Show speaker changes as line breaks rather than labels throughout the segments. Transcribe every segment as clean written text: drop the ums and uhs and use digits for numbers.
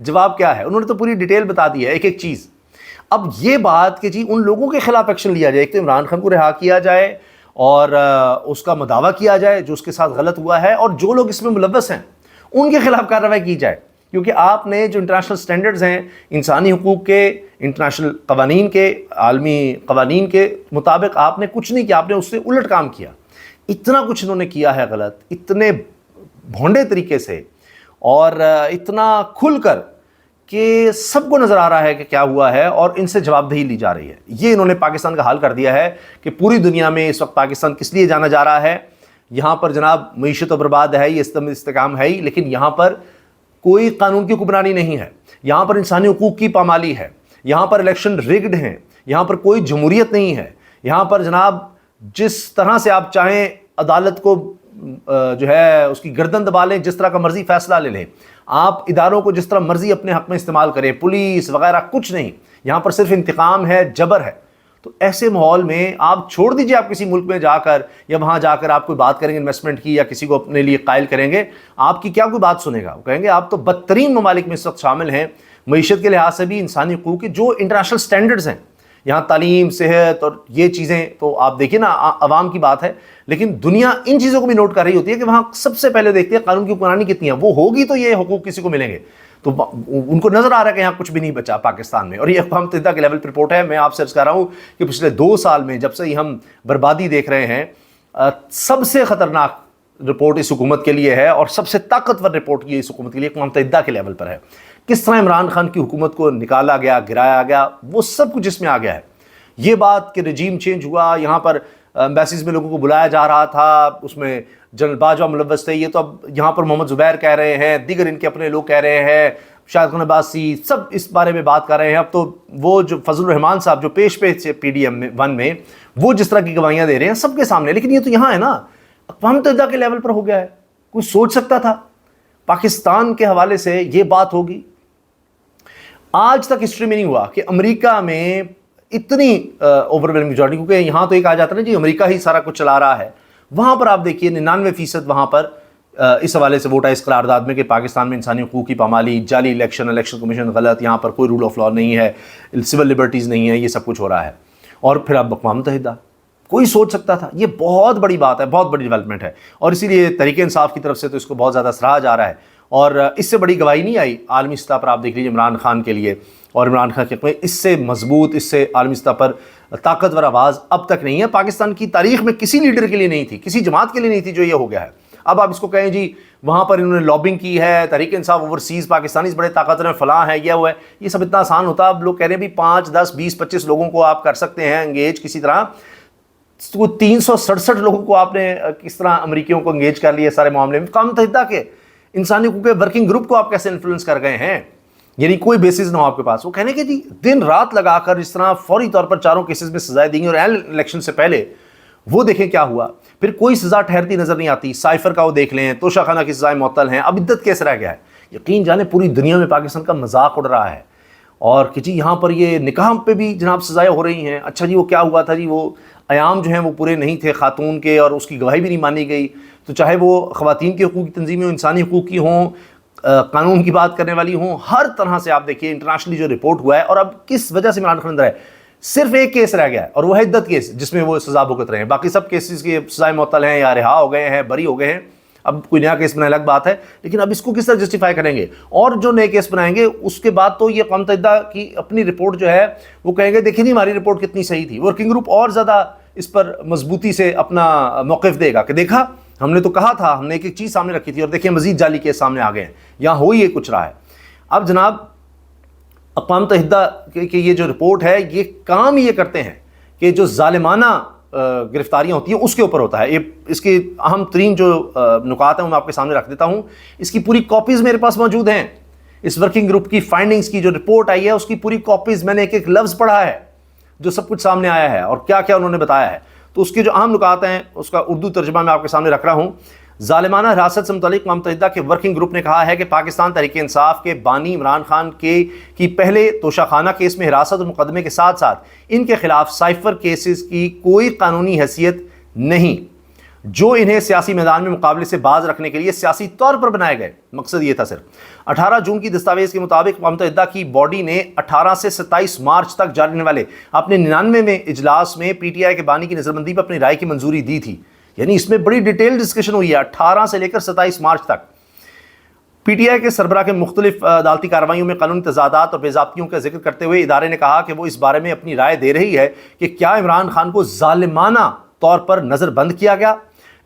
جواب کیا ہے؟ انہوں نے تو پوری ڈیٹیل بتا دی ہے ایک ایک چیز۔ اب یہ بات کہ جی ان لوگوں کے خلاف ایکشن لیا جائے، ایک تو عمران خان کو رہا کیا جائے اور اس کا مداوع کیا جائے جو اس کے ساتھ غلط ہوا ہے، اور جو لوگ اس میں ملوث ہیں ان کے خلاف کارروائی کی جائے، کیونکہ آپ نے جو انٹرنیشنل سٹینڈرڈز ہیں انسانی حقوق کے، انٹرنیشنل قوانین کے، عالمی قوانین کے مطابق آپ نے کچھ نہیں کیا، آپ نے اس سے الٹ کام کیا۔ اتنا کچھ انہوں نے کیا ہے غلط، اتنے بھونڈے طریقے سے اور اتنا کھل کر کہ سب کو نظر آ رہا ہے کہ کیا ہوا ہے، اور ان سے جواب دہی لی جا رہی ہے۔ یہ انہوں نے پاکستان کا حال کر دیا ہے کہ پوری دنیا میں اس وقت پاکستان کس لیے جانا جا رہا ہے۔ یہاں پر جناب معیشت و برباد ہے، یہ استحکام ہے ہی، لیکن یہاں پر کوئی قانون کی حکمرانی نہیں ہے، یہاں پر انسانی حقوق کی پامالی ہے، یہاں پر الیکشن ریگڈ ہیں، یہاں پر کوئی جمہوریت نہیں ہے، یہاں پر جناب جس طرح سے آپ چاہیں عدالت کو جو ہے اس کی گردن دبا لیں، جس طرح کا مرضی فیصلہ لے لیں، آپ اداروں کو جس طرح مرضی اپنے حق میں استعمال کریں، پولیس وغیرہ کچھ نہیں، یہاں پر صرف انتقام ہے، جبر ہے۔ تو ایسے ماحول میں آپ چھوڑ دیجئے، آپ کسی ملک میں جا کر یا وہاں جا کر آپ کوئی بات کریں گے انویسٹمنٹ کی یا کسی کو اپنے لیے قائل کریں گے، آپ کی کیا کوئی بات سنے گا؟ وہ کہیں گے آپ تو بدترین ممالک میں اس وقت شامل ہیں معیشت کے لحاظ سے بھی، انسانی حقوق کے جو انٹرنیشنل سٹینڈرڈز ہیں، یہاں تعلیم، صحت اور یہ چیزیں تو آپ دیکھیں نا، عوام کی بات ہے، لیکن دنیا ان چیزوں کو بھی نوٹ کر رہی ہوتی ہے کہ وہاں سب سے پہلے دیکھتے ہیں قانون کی حکمرانی کتنی ہے، وہ ہوگی تو یہ حقوق کسی کو ملیں گے۔ تو ان کو نظر آ رہا ہے کہ یہاں کچھ بھی نہیں بچا پاکستان میں، اور یہ اقوام متحدہ کے لیول پر رپورٹ ہے۔ میں آپ سے عرض کر رہا ہوں کہ پچھلے 2 سال میں جب سے ہم بربادی دیکھ رہے ہیں، سب سے خطرناک رپورٹ اس حکومت کے لیے ہے، اور سب سے طاقتور رپورٹ یہ اس حکومت کے لیے اقوام متحدہ کے لیول پر ہے۔ کس طرح عمران خان کی حکومت کو نکالا گیا، گرایا گیا، وہ سب کچھ اس میں آ گیا ہے۔ یہ بات کہ رجیم چینج ہوا، یہاں پر ایمبیسیز میں لوگوں کو بلایا جا رہا تھا، اس میں جنرل باجوہ ملوث تھے، یہ تو اب یہاں پر محمد زبیر کہہ رہے ہیں، دیگر ان کے اپنے لوگ کہہ رہے ہیں، شاہد خان عباسی، سب اس بارے میں بات کر رہے ہیں۔ اب تو وہ جو فضل الرحمان صاحب جو پیش PD1 میں وہ جس طرح کی گواہیاں دے رہے ہیں سب کے سامنے، لیکن یہ تو یہاں ہے نا، اقوام متحدہ کے لیول پر ہو گیا ہے۔ کوئی سوچ سکتا تھا پاکستان کے حوالے سے یہ بات ہوگی؟ آج تک ہسٹری میں نہیں ہوا کہ امریکہ میں اتنی اوورویلنگ میجورٹی، کیونکہ یہاں تو ایک آ جاتا ہے نا جی امریکہ ہی سارا کچھ چلا رہا ہے، وہاں پر آپ دیکھیے 99% وہاں پر اس حوالے سے ووٹ ہے اس قرارداد میں کہ پاکستان میں انسانی حقوق کی پامالی، جعلی الیکشن کمیشن غلط، یہاں پر کوئی رول آف لا نہیں ہے، سول لبرٹیز نہیں ہے، یہ سب کچھ ہو رہا ہے۔ اور پھر اب اقوام متحدہ، کوئی سوچ سکتا تھا؟ یہ بہت بڑی بات ہے، بہت بڑی ڈیولپمنٹ ہے، اور اسی لیے تحریک انصاف کی طرف سے تو اس کو بہت زیادہ سراہا جا رہا ہے، اور اس سے بڑی گواہی نہیں آئی عالمی سطح پر۔ آپ دیکھ لیجیے عمران خان کے لیے، اور عمران خان کے اس سے مضبوط، اس سے عالمی سطح پر طاقتور آواز اب تک نہیں ہے، پاکستان کی تاریخ میں کسی لیڈر کے لیے نہیں تھی، کسی جماعت کے لیے نہیں تھی جو یہ ہو گیا ہے۔ اب آپ اس کو کہیں جی وہاں پر انہوں نے لابنگ کی ہے، تحریک انصاف اوورسیز پاکستانی بڑے طاقتور ہیں، فلاں ہے، یہ وہ ہے، یہ سب اتنا آسان ہوتا۔ اب لوگ کہہ رہے ہیں بھی 5 10 20 25 لوگوں کو آپ کر سکتے ہیں انگیج کسی طرح، 367 لوگوں کو آپ نے کس طرح امریکیوں کو انگیج کر لیا سارے معاملے میں؟ اقوام متحدہ کے انسانی حقوق کے ورکنگ گروپ کو آپ کیسے انفلوئنس کر گئے ہیں؟ یعنی کوئی بیسز نہ ہو آپ کے پاس۔ وہ کہنے کہ جی دن رات لگا کر اس طرح فوری طور پر 4 کیسز میں سزائیں دی گئی، اور الیکشن سے پہلے وہ دیکھیں کیا ہوا، پھر کوئی سزا ٹھہرتی نظر نہیں آتی۔ سائفر کا وہ دیکھ لیں، توشہ خانہ کی سزائیں معطل ہیں، اب عدت کیس رہ گیا ہے۔ یقین جانے پوری دنیا میں پاکستان کا مذاق اڑ رہا ہے، اور کہ جی یہاں پر یہ نکاح پہ بھی جناب سزائیں ہو رہی ہیں۔ اچھا جی وہ کیا ہوا تھا جی، وہ ایام جو ہیں وہ پورے نہیں تھے خاتون کے، اور اس کی گواہی بھی نہیں مانی گئی۔ تو چاہے وہ خواتین کے حقوق کی تنظیمیں ہوں، انسانی حقوق کی ہوں، قانون کی بات کرنے والی ہوں، ہر طرح سے آپ دیکھیے انٹرنیشنلی جو رپورٹ ہوا ہے، اور اب کس وجہ سے عمران خان اندر ہے، صرف ایک کیس رہ گیا ہے، اور وہ ہے عدت کیس جس میں وہ سزا بھگت رہے ہیں۔ باقی سب کیسز کی سزائیں معطل ہیں، یا رہا ہو گئے ہیں، بری ہو گئے ہیں۔ اب کوئی نیا کیس بنائے الگ بات ہے، لیکن اب اس کو کس طرح جسٹیفائی کریں گے؟ اور جو نئے کیس بنائیں گے اس کے بعد تو یہ اقوام متحدہ کی اپنی رپورٹ جو ہے وہ کہیں گے دیکھیں نہیں ہماری رپورٹ کتنی صحیح تھی۔ ورکنگ گروپ اور زیادہ اس پر مضبوطی سے اپنا موقف دے گا کہ دیکھا ہم نے تو کہا تھا، ہم نے ایک ایک چیز سامنے رکھی تھی، اور دیکھیں مزید جعلی کیس سامنے آ گئے ہیں، یہاں ہو ہی یہ کچھ رہا ہے۔ اب جناب اقوام متحدہ کی یہ جو رپورٹ ہے، یہ کام یہ کرتے ہیں کہ جو ظالمانہ گرفتاریاں ہوتی ہیں اس کے اوپر ہوتا ہے۔ یہ اس کے اہم ترین جو نکات ہیں میں آپ کے سامنے رکھ دیتا ہوں، اس کی پوری کاپیز میرے پاس موجود ہیں۔ اس ورکنگ گروپ کی فائنڈنگز کی جو رپورٹ آئی ہے اس کی پوری کاپیز میں نے ایک ایک لفظ پڑھا ہے، جو سب کچھ سامنے آیا ہے اور کیا کیا انہوں نے بتایا ہے۔ تو اس کے جو اہم نکات ہیں اس کا اردو ترجمہ میں آپ کے سامنے رکھ رہا ہوں۔ ظالمانہ حراست سے متعلق اقوام متحدہ کے ورکنگ گروپ نے کہا ہے کہ پاکستان تحریک انصاف کے بانی عمران خان کی پہلے توشہ خانہ کیس میں حراست اور مقدمے کے ساتھ ساتھ ان کے خلاف سائفر کیسز کی کوئی قانونی حیثیت نہیں۔ جو انہیں سیاسی میدان میں مقابلے سے باز رکھنے کے لیے سیاسی طور پر بنائے گئے، مقصد یہ تھا صرف۔ 18 جون کی دستاویز کے مطابق اقوام متحدہ کی باڈی نے 18 سے 27 مارچ تک جاری ہونے والے اپنے 99ویں اجلاس میں پی ٹی آئی کے بانی کی نظربندی پر اپنی رائے کی منظوری دی تھی۔ یعنی اس میں بڑی ڈیٹیل ڈسکشن ہوئی ہے 18 سے لے کر 27 مارچ تک۔ پی ٹی آئی کے سربراہ کے مختلف عدالتی کارروائیوں میں قانونی تضادات اور بے ضابطگیوں کا ذکر کرتے ہوئے ادارے نے کہا کہ وہ اس بارے میں اپنی رائے دے رہی ہے کہ کیا عمران خان کو ظالمانہ طور پر نظر بند کیا گیا۔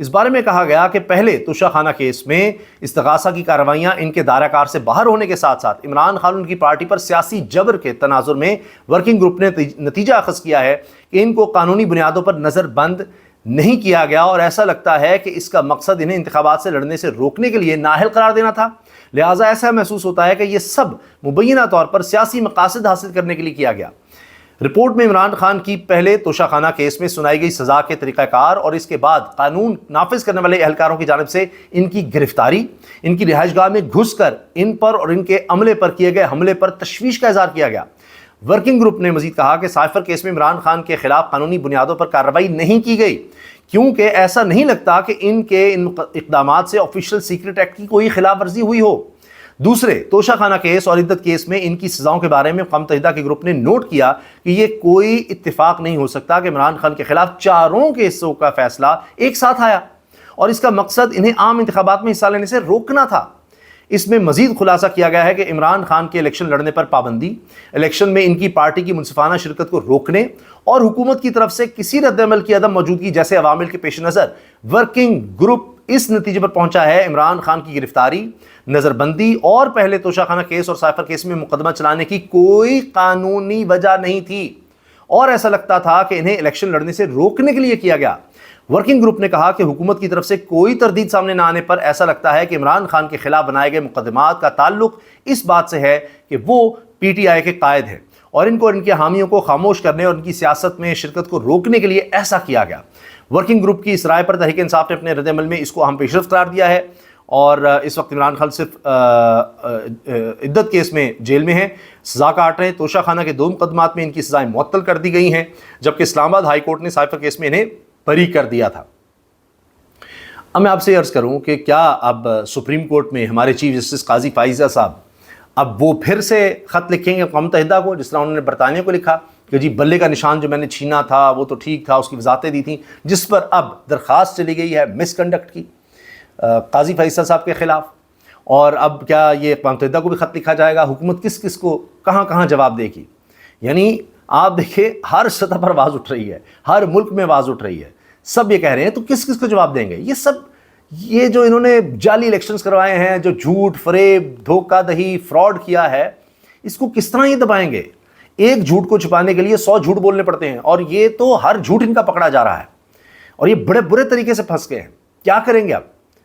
اس بارے میں کہا گیا کہ پہلے توشہ خانہ کیس میں استغاثہ کی کارروائیاں ان کے دائرہ کار سے باہر ہونے کے ساتھ ساتھ عمران خان ان کی پارٹی پر سیاسی جبر کے تناظر میں ورکنگ گروپ نے نتیجہ اخذ کیا ہے کہ ان کو قانونی بنیادوں پر نظر بند نہیں کیا گیا، اور ایسا لگتا ہے کہ اس کا مقصد انہیں انتخابات سے لڑنے سے روکنے کے لیے نااہل قرار دینا تھا۔ لہٰذا ایسا محسوس ہوتا ہے کہ یہ سب مبینہ طور پر سیاسی مقاصد حاصل کرنے کے لیے کیا گیا۔ رپورٹ میں عمران خان کی پہلے توشہ خانہ کیس میں سنائی گئی سزا کے طریقہ کار اور اس کے بعد قانون نافذ کرنے والے اہلکاروں کی جانب سے ان کی گرفتاری، ان کی رہائش گاہ میں گھس کر ان پر اور ان کے عملے پر کیے گئے حملے پر تشویش کا اظہار کیا گیا۔ ورکنگ گروپ نے مزید کہا کہ سائفر کیس میں عمران خان کے خلاف قانونی بنیادوں پر کارروائی نہیں کی گئی کیونکہ ایسا نہیں لگتا کہ ان اقدامات سے آفیشیل سیکرٹ ایکٹ کی کوئی خلاف ورزی ہوئی ہو۔ دوسرے توشہ خانہ کیس اور عدت کیس میں ان کی سزاؤں کے بارے میں اقوام متحدہ کے گروپ نے نوٹ کیا کہ یہ کوئی اتفاق نہیں ہو سکتا کہ عمران خان کے خلاف چاروں کیسوں کا فیصلہ ایک ساتھ آیا اور اس کا مقصد انہیں عام انتخابات میں حصہ لینے سے روکنا تھا۔ اس میں مزید خلاصہ کیا گیا ہے کہ عمران خان کے الیکشن لڑنے پر پابندی، الیکشن میں ان کی پارٹی کی منصفانہ شرکت کو روکنے اور حکومت کی طرف سے کسی رد عمل کی عدم موجودگی جیسے عوامل کے پیش نظر ورکنگ گروپ اس نتیجے پر پہنچا ہے عمران خان کی گرفتاری، نظر بندی اور پہلے توشہ خانہ کیس اور سائفر کیس میں مقدمہ چلانے کی کوئی قانونی وجہ نہیں تھی اور ایسا لگتا تھا کہ انہیں الیکشن لڑنے سے روکنے کے لیے کیا گیا۔ ورکنگ گروپ نے کہا کہ حکومت کی طرف سے کوئی تردید سامنے نہ آنے پر ایسا لگتا ہے کہ عمران خان کے خلاف بنائے گئے مقدمات کا تعلق اس بات سے ہے کہ وہ پی ٹی آئی کے قائد ہیں اور ان کو اور ان کے حامیوں کو خاموش کرنے اور ان کی سیاست میں شرکت کو روکنے کے لیے ایسا کیا گیا۔ ورکنگ گروپ کی اس رائے پر تحریک انصاف نے اپنے رد عمل میں اس کو اہم پیش رفت قرار دیا ہے اور اس وقت عمران خان صرف عدت کیس میں جیل میں ہیں، سزا کاٹ رہے ہیں۔ توشہ خانہ کے 2 مقدمات میں ان کی سزائیں معطل کر دی گئی ہیں جبکہ اسلام آباد ہائی کورٹ نے سائفر کیس میں انہیں بری کر دیا تھا۔ اب میں آپ سے عرض کروں کہ کیا اب سپریم کورٹ میں ہمارے چیف جسٹس قاضی فائزہ صاحب اب وہ پھر سے خط لکھیں گے اقوام متحدہ کو جس طرح انہوں نے برطانیہ کو لکھا کہ جی بلے کا نشان جو میں نے چھینا تھا وہ تو ٹھیک تھا، اس کی وضاحتیں دی تھیں، جس پر اب درخواست چلی گئی ہے مس کنڈکٹ کی قاضی فائزہ صاحب کے خلاف، اور اب کیا یہ اقوام متحدہ کو بھی خط لکھا جائے گا؟ حکومت کس کس کو کہاں کہاں جواب دے گی؟ یعنی آپ دیکھیں ہر سطح پر آواز اٹھ رہی ہے، ہر ملک میں آواز اٹھ رہی ہے، سب یہ کہہ رہے ہیں تو کس کس کو جواب دیں گے؟ یہ جو انہوں نے جعلی الیکشنز کروائے ہیں، جو جھوٹ فریب دھوکہ دہی فراڈ کیا ہے، اس کو کس طرح یہ دبائیں گے؟ ایک جھوٹ کو چھپانے کے لیے 100 جھوٹ بولنے پڑتے ہیں اور یہ تو ہر جھوٹ ان کا پکڑا جا رہا ہے اور یہ بڑے برے طریقے سے پھنس گئے ہیں۔ کیا کریں گے اب؟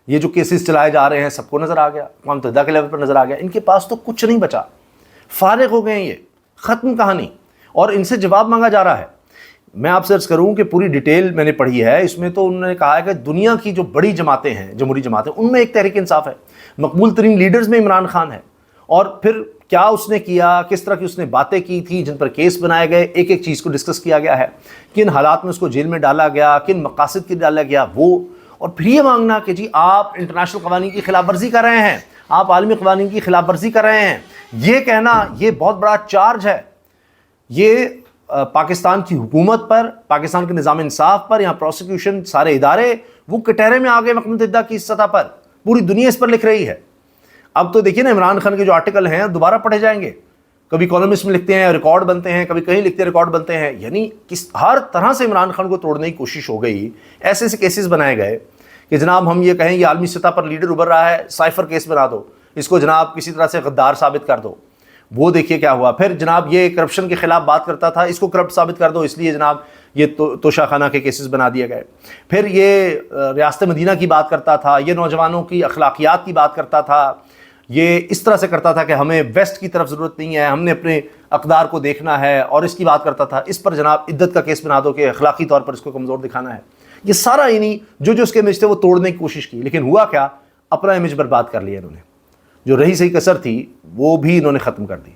یہ جو کیسز چلائے جا رہے ہیں سب کو نظر آ گیا، اقوام متحدہ کے لیول پر نظر آ گیا، ان کے پاس تو کچھ نہیں بچا، فارغ ہو گئے ہیں، یہ ختم کہانی، اور ان سے جواب مانگا جا رہا ہے۔ میں آپ سے عرض کروں کہ پوری ڈیٹیل میں نے پڑھی ہے، اس میں تو انہوں نے کہا ہے کہ دنیا کی جو بڑی جماعتیں ہیں، جمہوری جماعتیں، ان میں ایک تحریک انصاف ہے، مقبول ترین لیڈرز میں عمران خان ہے، اور پھر کیا اس نے کیا، کس طرح کی اس نے باتیں کی تھی جن پر کیس بنائے گئے، ایک ایک چیز کو ڈسکس کیا گیا ہے، کن حالات میں اس کو جیل میں ڈالا گیا، کن مقاصد کے ڈالا گیا وہ، اور پھر یہ مانگنا کہ جی آپ انٹرنیشنل قوانین کی خلاف ورزی کر رہے ہیں، آپ عالمی قوانین کی خلاف ورزی کر رہے ہیں، یہ کہنا یہ بہت بڑا چارج ہے۔ یہ پاکستان کی حکومت پر، پاکستان کے نظام انصاف پر، یہاں پروسیکیوشن سارے ادارے وہ کٹہرے میں آ گئے اقوام متحدہ کی سطح پر، پوری دنیا اس پر لکھ رہی ہے۔ اب تو دیکھیے نا عمران خان کے جو آرٹیکل ہیں دوبارہ پڑھے جائیں گے، کبھی کالمسٹ میں لکھتے ہیں ریکارڈ بنتے ہیں، کبھی کہیں لکھتے ہیں ریکارڈ بنتے ہیں، یعنی ہر طرح سے عمران خان کو توڑنے کی کوشش ہو گئی، ایسے ایسے کیسز بنائے گئے کہ جناب ہم یہ کہیں یہ عالمی سطح پر لیڈر ابھر رہا ہے، سائفر کیس بنا دو اس کو، جناب کسی طرح سے غدار ثابت کر دو، وہ دیکھیے کیا ہوا۔ پھر جناب یہ کرپشن کے خلاف بات کرتا تھا، اس کو کرپٹ ثابت کر دو، اس لیے جناب یہ توشہ خانہ کے کیسز بنا دیے گئے۔ پھر یہ ریاست مدینہ کی بات کرتا تھا، یہ نوجوانوں کی اخلاقیات کی بات کرتا تھا، یہ اس طرح سے کرتا تھا کہ ہمیں ویسٹ کی طرف ضرورت نہیں ہے، ہم نے اپنے اقدار کو دیکھنا ہے، اور اس کی بات کرتا تھا، اس پر جناب عدت کا کیس بنا دو کہ اخلاقی طور پر اس کو کمزور دکھانا ہے۔ یہ سارا انہیں جو اس کے امیج تھے وہ توڑنے کی کوشش کی، لیکن ہوا کیا؟ اپنا امیج برباد کر لیا انہوں نے، جو رہی صحیح کسر تھی وہ بھی انہوں نے ختم کر دی،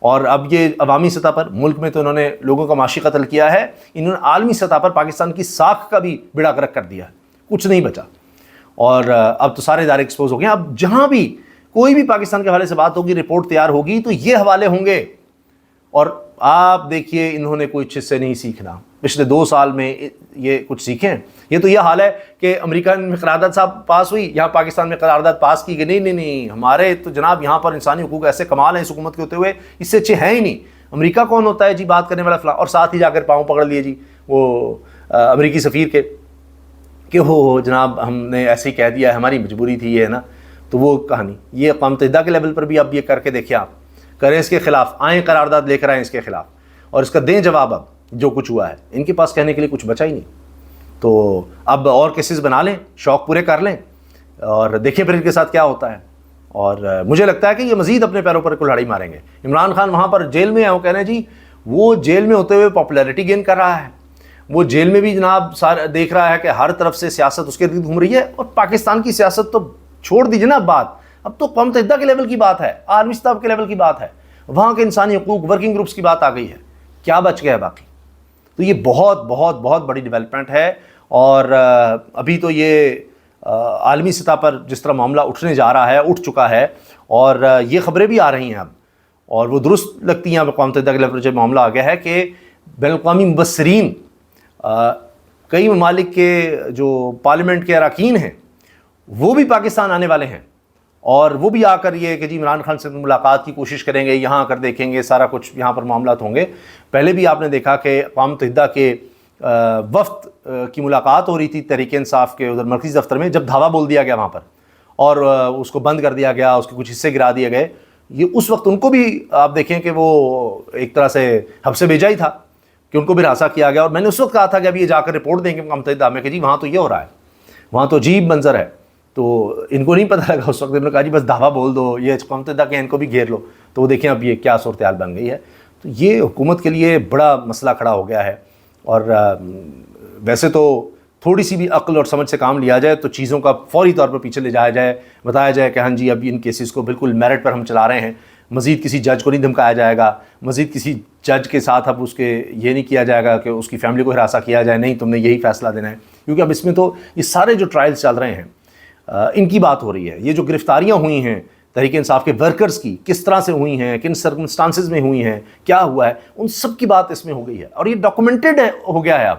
اور اب یہ عوامی سطح پر ملک میں تو انہوں نے لوگوں کا معاشی قتل کیا ہے، انہوں نے عالمی سطح پر پاکستان کی ساکھ کا بھی بیڑا غرق کر دیا ہے، کچھ نہیں بچا. اور اب تو سارے ادارے ایکسپوز ہو گئے ہیں. اب جہاں بھی کوئی بھی پاکستان کے حوالے سے بات ہوگی, رپورٹ تیار ہوگی, تو یہ حوالے ہوں گے. اور آپ دیکھیے انہوں نے کوئی چیز سے نہیں سیکھنا. پچھلے 2 سال میں یہ کچھ سیکھیں. یہ تو یہ حال ہے کہ امریکہ میں قرارداد صاحب پاس ہوئی, یہاں پاکستان میں قرارداد پاس کی گئی. نہیں, ہمارے تو جناب یہاں پر انسانی حقوق ایسے کمال ہیں اس حکومت کے ہوتے ہوئے, اس سے اچھے ہیں ہی نہیں. امریکہ کون ہوتا ہے جی بات کرنے والا فلاں, اور ساتھ ہی جا کر پاؤں پکڑ لیے جی وہ امریکی سفیر کے کہ ہو جناب ہم نے ایسے ہی کہہ دیا ہے, ہماری مجبوری تھی یہ ہے نا. تو وہ کہانی یہ اقوام متحدہ کے لیول پر بھی اب یہ کر کے دیکھیں, آپ کریں اس کے خلاف, آئیں قرارداد لے کر آئیں اس کے خلاف, اور اس کا دیں جواب. اب جو کچھ ہوا ہے ان کے پاس کہنے کے لیے کچھ بچا ہی نہیں. تو اب اور کیسز بنا لیں, شوق پورے کر لیں, اور دیکھیں پھر ان کے ساتھ کیا ہوتا ہے. اور مجھے لگتا ہے کہ یہ مزید اپنے پیروں پر کلہاڑی ماریں گے. عمران خان وہاں پر جیل میں ہیں, وہ کہہ رہے ہیں جی وہ جیل میں ہوتے ہوئے پاپولیرٹی گین کر رہا ہے. وہ جیل میں بھی جناب دیکھ رہا ہے کہ ہر طرف سے سیاست اس کے ارد گھوم رہی ہے. اور پاکستان کی سیاست تو چھوڑ دیجیے نا بات, اب تو اقوام متحدہ کے لیول کی بات ہے, عالمی سطح کے لیول کی بات ہے, وہاں کے انسانی حقوق ورکنگ گروپس کی بات آ گئی ہے. کیا بچ گیا ہے باقی؟ تو یہ بہت بہت بہت بڑی ڈیولپمنٹ ہے. اور ابھی تو یہ عالمی سطح پر جس طرح معاملہ اٹھنے جا رہا ہے, اٹھ چکا ہے, اور یہ خبریں بھی آ رہی ہیں اب, اور وہ درست لگتی ہیں. اب اقوام متحدہ کے لیول پر جب معاملہ آ گیا ہے کہ بین الاقوامی مبصرین, کئی ممالک کے جو پارلیمنٹ کے اراکین ہیں وہ بھی پاکستان آنے والے ہیں, اور وہ بھی آ کر یہ کہ جی عمران خان سے ملاقات کی کوشش کریں گے, یہاں آ کر دیکھیں گے, سارا کچھ یہاں پر معاملات ہوں گے. پہلے بھی آپ نے دیکھا کہ اقوام متحدہ کے وفد کی ملاقات ہو رہی تھی تحریک انصاف کے ادھر مرکزی دفتر میں, جب دھاوا بول دیا گیا وہاں پر اور اس کو بند کر دیا گیا, اس کے کچھ حصے گرا دیے گئے. یہ اس وقت ان کو بھی آپ دیکھیں کہ وہ ایک طرح سے حبس سے بھیجا ہی تھا کہ ان کو بھی ہراساں کیا گیا. اور میں نے اس وقت کہا تھا کہ ابھی یہ جا کر رپورٹ دیں گے اقوام متحدہ میں کہ جی وہاں تو یہ ہو رہا ہے, وہاں تو عجیب منظر ہے. تو ان کو نہیں پتہ لگا اس وقت, انہوں نے کہا جی بس دعویٰ بول دو, یہ اقوام متحدہ کے ان کو بھی گھیر لو. تو وہ دیکھیں اب یہ کیا صورتحال بن گئی ہے. تو یہ حکومت کے لیے بڑا مسئلہ کھڑا ہو گیا ہے. اور ویسے تو تھوڑی سی بھی عقل اور سمجھ سے کام لیا جائے تو چیزوں کا فوری طور پر پیچھے لے جایا جائے, بتایا جائے کہ ہاں جی اب ان کیسز کو بالکل میرٹ پر ہم چلا رہے ہیں, مزید کسی جج کو نہیں دھمکایا جائے گا, مزید کسی جج کے ساتھ اب اس کے یہ نہیں کیا جائے گا کہ اس کی فیملی کو ہراساں کیا جائے, نہیں تم نے یہی فیصلہ دینا ہے. کیونکہ اب اس میں تو یہ سارے جو ٹرائلز چل رہے ہیں ان کی بات ہو رہی ہے. یہ جو گرفتاریاں ہوئی ہیں تحریک انصاف کے ورکرز کی, کس طرح سے ہوئی ہیں, کن سرکمسٹانسز میں ہوئی ہیں, کیا ہوا ہے, ان سب کی بات اس میں ہو گئی ہے. اور یہ ڈاکومنٹڈ ہو گیا ہے اب,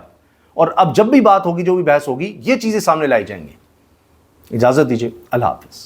اور اب جب بھی بات ہوگی, جو بھی بحث ہوگی, یہ چیزیں سامنے لائی جائیں گی. اجازت دیجیے, اللہ حافظ.